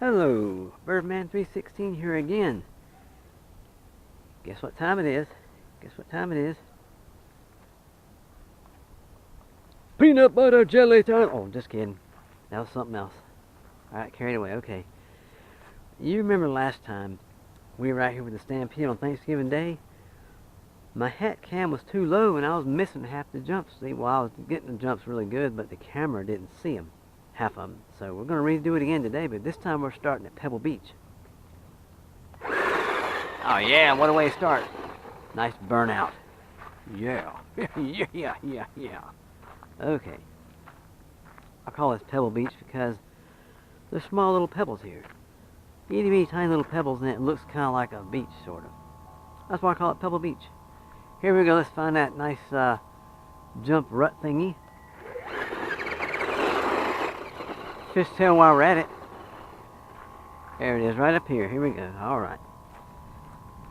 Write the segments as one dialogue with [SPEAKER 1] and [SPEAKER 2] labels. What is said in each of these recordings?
[SPEAKER 1] Hello, Birdman316 here again. Guess what time it is? Guess what time it is? Peanut butter jelly time! Oh, just kidding. That was something else. Alright, carried away. Okay. You remember last time we were out here with the stampede on Thanksgiving Day? My hat cam was too low and I was missing half the jumps. See, well, I was getting the jumps really good, but the camera didn't see them. Half of them. So we're going to redo it again today, but this time we're starting at Pebble Beach. Oh yeah, what a way to start. Nice burnout. Yeah. yeah. Okay. I call this Pebble Beach because there's small little pebbles here. Itty bitty tiny little pebbles, and it looks kind of like a beach, sort of. That's why I call it Pebble Beach. Here we go, let's find that nice jump rut thingy. Fishtail while we're at it. There it is, right up here. Here we go. Alright.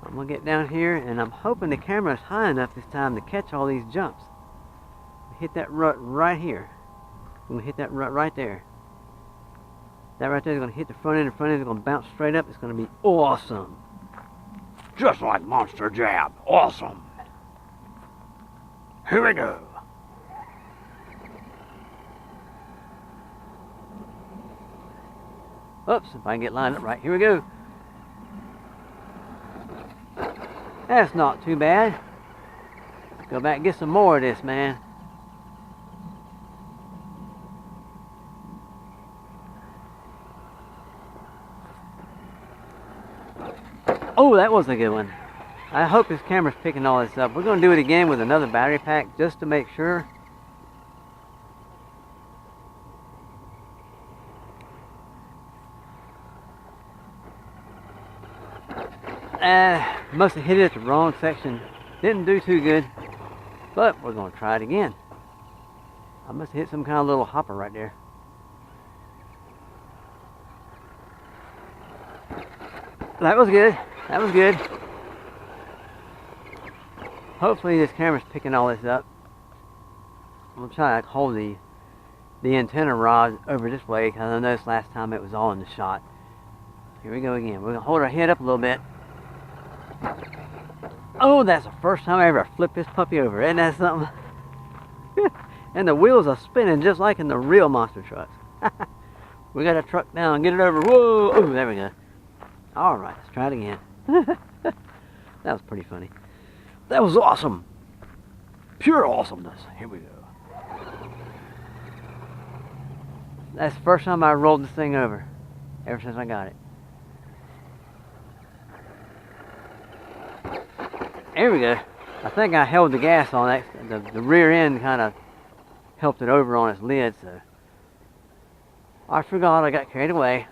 [SPEAKER 1] I'm going to get down here, and I'm hoping the camera is high enough this time to catch all these jumps. Hit that rut right here. I'm going to hit that rut right there. That right there is going to hit the front end. The front end is going to bounce straight up. It's going to be awesome. Just like Monster Jab. Awesome. Here we go. Oops, if I can get lined up right. Here we go. That's not too bad. Let's go back and get some more of this, man. Oh, that was a good one. I hope this camera's picking all this up. We're going to do it again with another battery pack just to make sure. Must have hit it at the wrong section. Didn't do too good, but we're going to try it again. I must have hit some kind of little hopper right there. That was good. That was good. Hopefully this camera's picking all this up. I'm going to try to hold the antenna rod over this way because I noticed last time it was all in the shot. Here we go again. We're going to hold our head up a little bit. Oh, that's the first time I ever flipped this puppy over. Isn't that something? And the wheels are spinning just like in the real monster trucks. We got a truck down. Get it over. Whoa. Oh, there we go. Alright, let's try it again. That was pretty funny. That was awesome. Pure awesomeness. Here we go. That's the first time I rolled this thing over. Ever since I got it. There we go. I think I held the gas on that. The rear end kind of helped it over on its lid, so I forgot. I got carried away.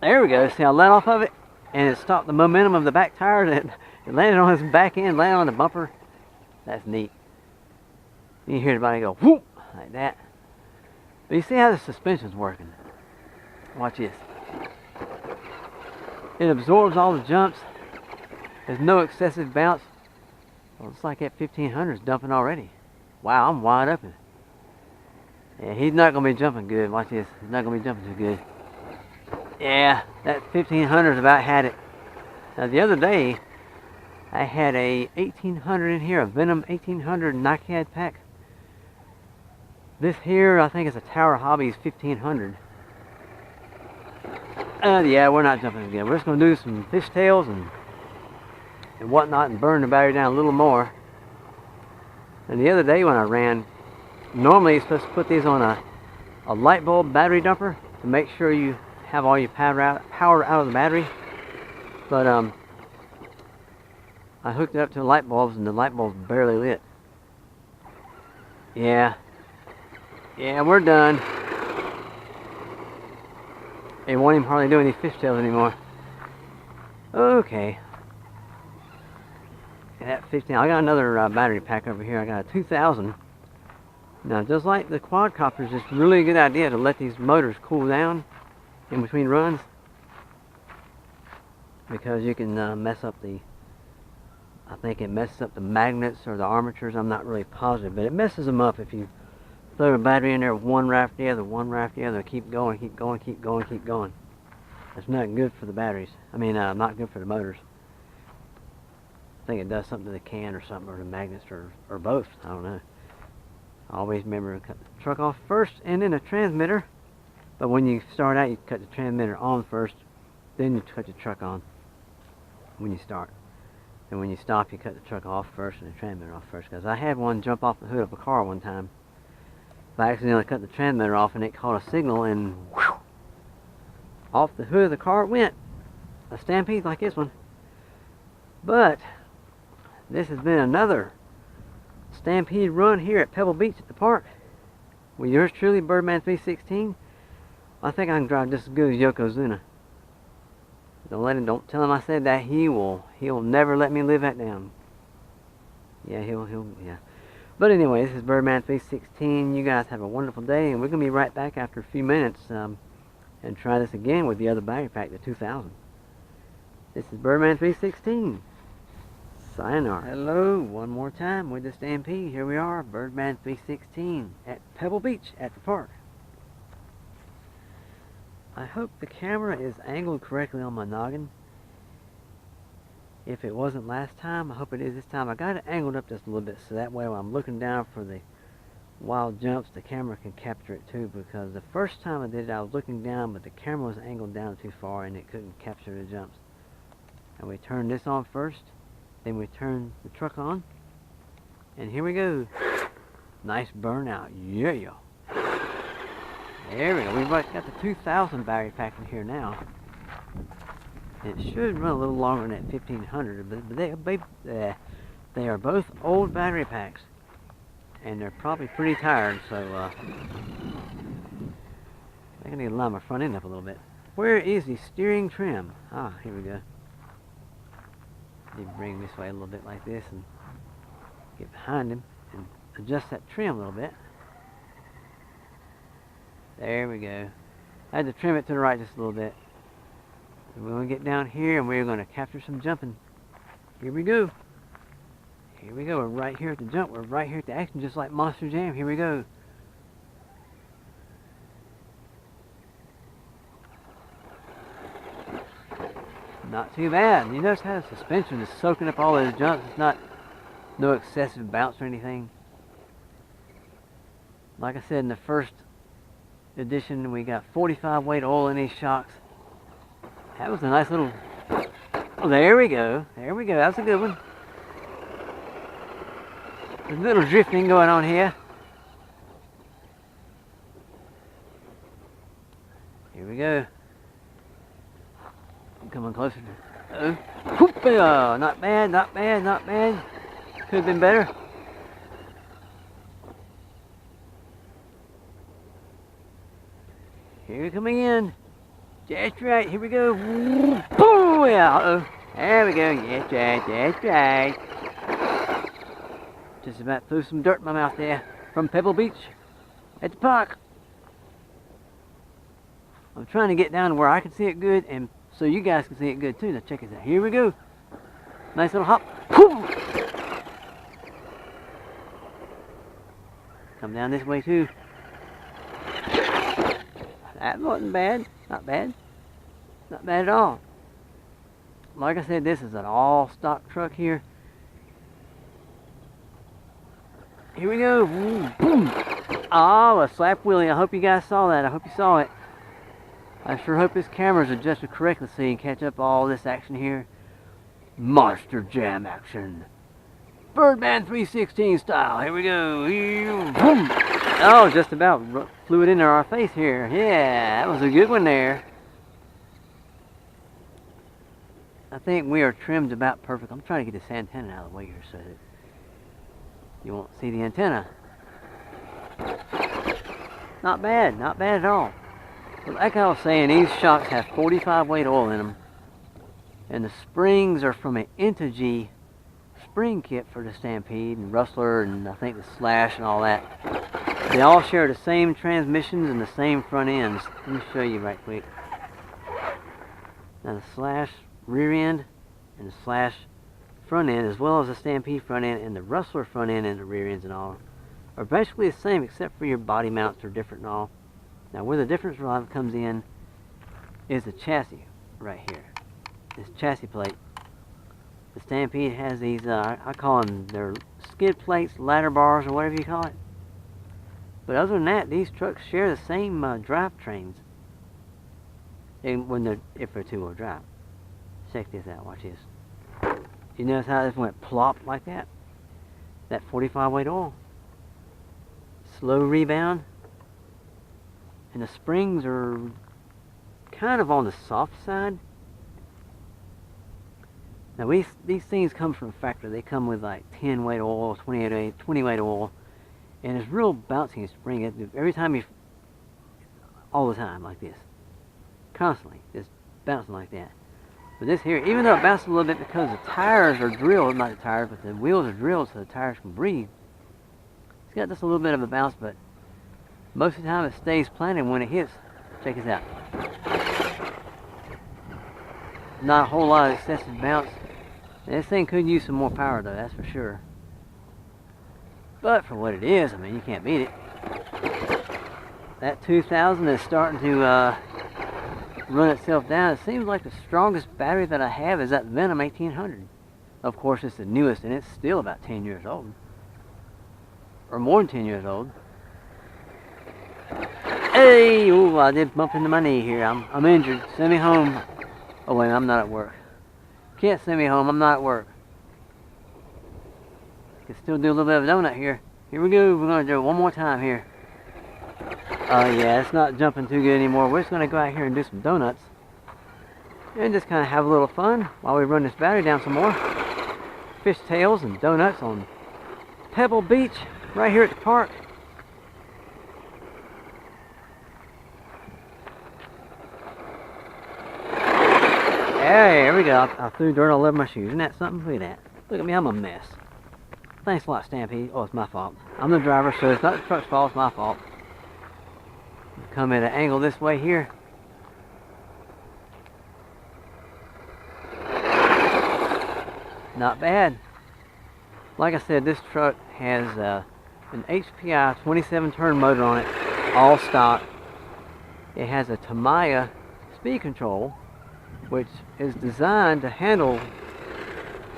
[SPEAKER 1] There we go. See, I let off of it, and it stopped the momentum of the back tires, and it landed on its back end, landed on the bumper. That's neat. You hear the body go whoop like that. But you see how the suspension's working. Watch this. It absorbs all the jumps. There's no excessive bounce. Well, it's like that 1500 is dumping already. Wow, I'm wide open. Yeah, he's not going to be jumping good. Watch this. He's not going to be jumping too good. Yeah, that 1500's about had it. Now the other day, I had a 1800 in here, a Venom 1800 NICAD pack. This here, I think it's a Tower Hobbies 1500. Yeah, we're not jumping again. We're just going to do some fishtails and whatnot and burn the battery down a little more. And the other day when I ran, normally you're supposed to put these on a light bulb battery dumper to make sure you have all your power out of the battery. But I hooked it up to the light bulbs and the light bulbs barely lit. Yeah, we're done. It won't even hardly do any fishtails anymore. Okay. And that 15, I got another battery pack over here. I got a 2000. Now, just like the quadcopters, it's really a good idea to let these motors cool down in between runs, because you can mess up I think it messes up the magnets or the armatures. I'm not really positive, but it messes them up if you throw a battery in there, one right after the other, one right after the other, keep going, keep going, keep going, keep going. That's not good for the batteries. I mean, not good for the motors. I think it does something to the can or something, or the magnets, or both. I don't know. I always remember to cut the truck off first and then the transmitter. But when you start out, you cut the transmitter on first, then you cut the truck on when you start. And when you stop, you cut the truck off first and the transmitter off first. Because I had one jump off the hood of a car one time. I accidentally cut the transmitter off and it caught a signal and whew, off the hood of the car it went. A stampede like this one. But this has been another stampede run here at Pebble Beach at the park with yours truly, Birdman 316. I think I can drive just as good as Yokozuna. Don't tell him I said that. He'll never let me live that down. Yeah, yeah. But anyway, this is Birdman 316. You guys have a wonderful day, and we're gonna be right back after a few minutes and try this again with the other battery pack, the 2000. This is Birdman 316. Sayonara. Hello, one more time with the Stampede. Here we are, Birdman 316 at Pebble Beach at the park. I hope the camera is angled correctly on my noggin. If it wasn't last time, I hope it is this time. I got it angled up just a little bit so that way when I'm looking down for the wild jumps, the camera can capture it too, because the first time I did it, I was looking down, but the camera was angled down too far and it couldn't capture the jumps. And we turned this on first, then we turn the truck on, and here we go. Nice burnout, yeah. There we go. We've got the 2000 battery pack in here now. It should run a little longer than that 1500, but they are both old battery packs, and they're probably pretty tired. So I think I need to line my front end up a little bit. Where is the steering trim? Ah, here we go. Need to bring this way a little bit like this and get behind him and adjust that trim a little bit. There we go. I had to trim it to the right just a little bit. And we're going to get down here and we're going to capture some jumping. Here we go. Here we go. We're right here at the jump. We're right here at the action, just like Monster Jam. Here we go. Not too bad. You notice how the suspension is soaking up all those jumps. It's not no excessive bounce or anything. Like I said, in the first edition, we got 45 weight oil in these shocks. That was a nice little... Oh, there we go. There we go. That's a good one. There's a little drifting going on here. Here we go. Coming closer to... Oh, not bad, not bad, not bad. Could have been better. Here we come again. That's right, here we go. Boom! Yeah, uh-oh. There we go. That's right, that's right. Just about threw some dirt in my mouth there from Pebble Beach at the park. I'm trying to get down to where I can see it good and so you guys can see it good too. Now check this out. Here we go. Nice little hop. Boom! Come down this way too. That wasn't bad. Not bad. Not bad at all. Like I said, this is an all stock truck here. Here we go. Boom. Oh, a slap wheelie. I hope you guys saw that. I hope you saw it. I sure hope this camera's adjusted correctly so you can catch up all this action here. Monster Jam action. Birdman 316 style. Here we go. Boom. Oh, just about flew it into our face here. Yeah, that was a good one there. I think we are trimmed about perfect. I'm trying to get this antenna out of the way here so that you won't see the antenna. Not bad at all. But like I was saying, these shocks have 45 weight oil in them. And the springs are from an Integy spring kit for the Stampede and Rustler and I think the Slash and all that. They all share the same transmissions and the same front ends. Let me show you right quick. Now the Slash rear end and the Slash front end, as well as the Stampede front end and the Rustler front end and the rear ends and all, are basically the same except for your body mounts are different and all. Now where the difference comes in is the chassis right here. This chassis plate. The Stampede has these, I call them their skid plates, ladder bars, or whatever you call it. But other than that, these trucks share the same drivetrains. If they're two-wheel drive. Check this out, watch this. You notice how this went plop like that? That 45 weight oil. Slow rebound. And the springs are kind of on the soft side. Now these things come from a factory. They come with like 10 weight oil, 20 weight oil. And it's real bouncy spring. Every time you, all the time like this. Constantly, just bouncing like that. But this here, even though it bounces a little bit because the tires are drilled, not the tires, but the wheels are drilled so the tires can breathe. It's got just a little bit of a bounce, but most of the time it stays planted when it hits. Check this out. Not a whole lot of excessive bounce. And this thing could use some more power though, that's for sure. But for what it is, I mean, you can't beat it. That 2000 is starting to run itself down. It seems like the strongest battery that I have is that Venom 1800. Of course, it's the newest, and it's still about 10 years old. Or more than 10 years old. Hey! Ooh, I did bump into my knee here. I'm injured. Send me home. Oh wait, I'm not at work. Can't send me home, I'm not at work. Can still do a little bit of a donut here. Here we go, we're gonna do it one more time here. Oh yeah, it's not jumping too good anymore. We're just gonna go out here and do some donuts. And just kind of have a little fun while we run this battery down some more. Fish tails and donuts on Pebble Beach, right here at the park. Hey, there we go. I threw dirt all over my shoes. Isn't that something? Look at that. Look at me, I'm a mess. Thanks a lot, Stampede. Oh, it's my fault. I'm the driver, so it's not the truck's fault, it's my fault. Come at an angle this way here. Not bad. Like I said, this truck has an HPI 27 turn motor on it, all stock. It has a Mania speed control, which is designed to handle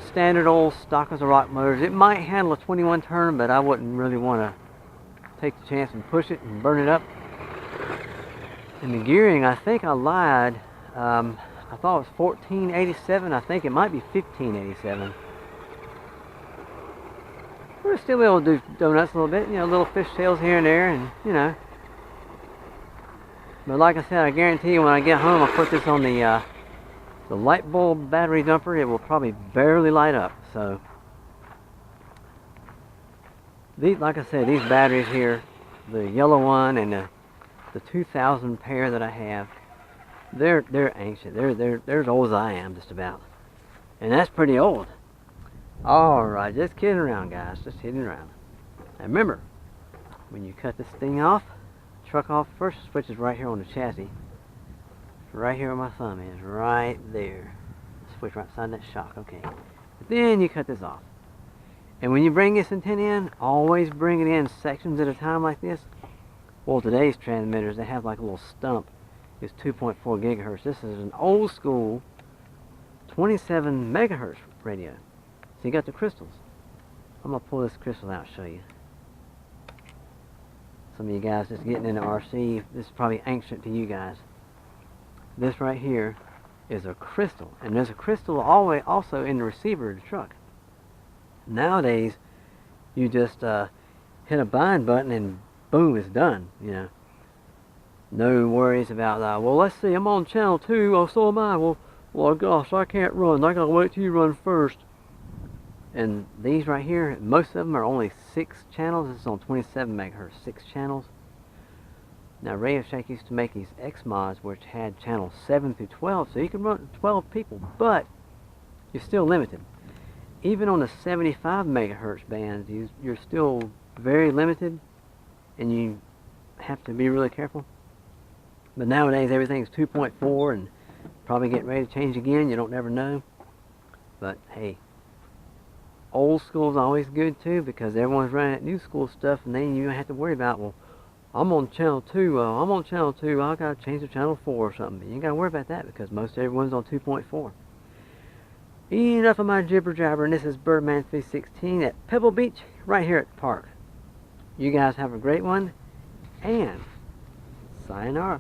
[SPEAKER 1] standard old stock as a rock motors. It might handle a 21 turn, but I wouldn't really want to take the chance and push it and burn it up. And the gearing, I think I lied. I thought it was 1487. I think it might be 1587. We'll still be able to do donuts a little bit, you know, little fish tails here and there, and you know. But like I said, I guarantee you when I get home, I'll put this on the light bulb battery dumper. It will probably barely light up. So these, like I said, these batteries here, the yellow one and the 2000 pair that I have, they're ancient. They're as old as I am, just about, and that's pretty old. All right, just kidding around, guys. Just kidding around. Now remember, when you cut this thing off, truck off, first switch is right here on the chassis. Right here where my thumb is, right there. Switch right beside that shock, okay. But then you cut this off. And when you bring this antenna in, always bring it in sections at a time like this. Well, today's transmitters, they have like a little stump. It's 2.4 gigahertz. This is an old school 27 megahertz radio. So you got the crystals. I'm gonna pull this crystal out and show you. Some of you guys just getting into RC, this is probably ancient to you guys. This right here is a crystal, and there's a crystal always also in the receiver of the truck. Nowadays, you just hit a bind button and boom, it's done. You know, no worries about well, let's see, I'm on channel 2. Oh, so am I. Well, gosh, I can't run. I gotta wait till you run first. And these right here, most of them are only 6 channels. This is on 27 megahertz, 6 channels. Now, Radio Shack used to make these X mods which had channels 7 through 12, so you can run 12 people, but you're still limited. Even on the 75 megahertz bands, you're still very limited, and you have to be really careful. But nowadays, everything's 2.4, and probably getting ready to change again. You don't never know. But hey, Old school is always good too, because everyone's running that new school stuff, and then you don't have to worry about, well, I'm on channel 2, I gotta change to channel 4 or something. You ain't gotta worry about that, because most everyone's on 2.4. Enough of my jibber jabber, and this is Birdman 316 at Pebble Beach, right here at the park. You guys have a great one, and sayonara.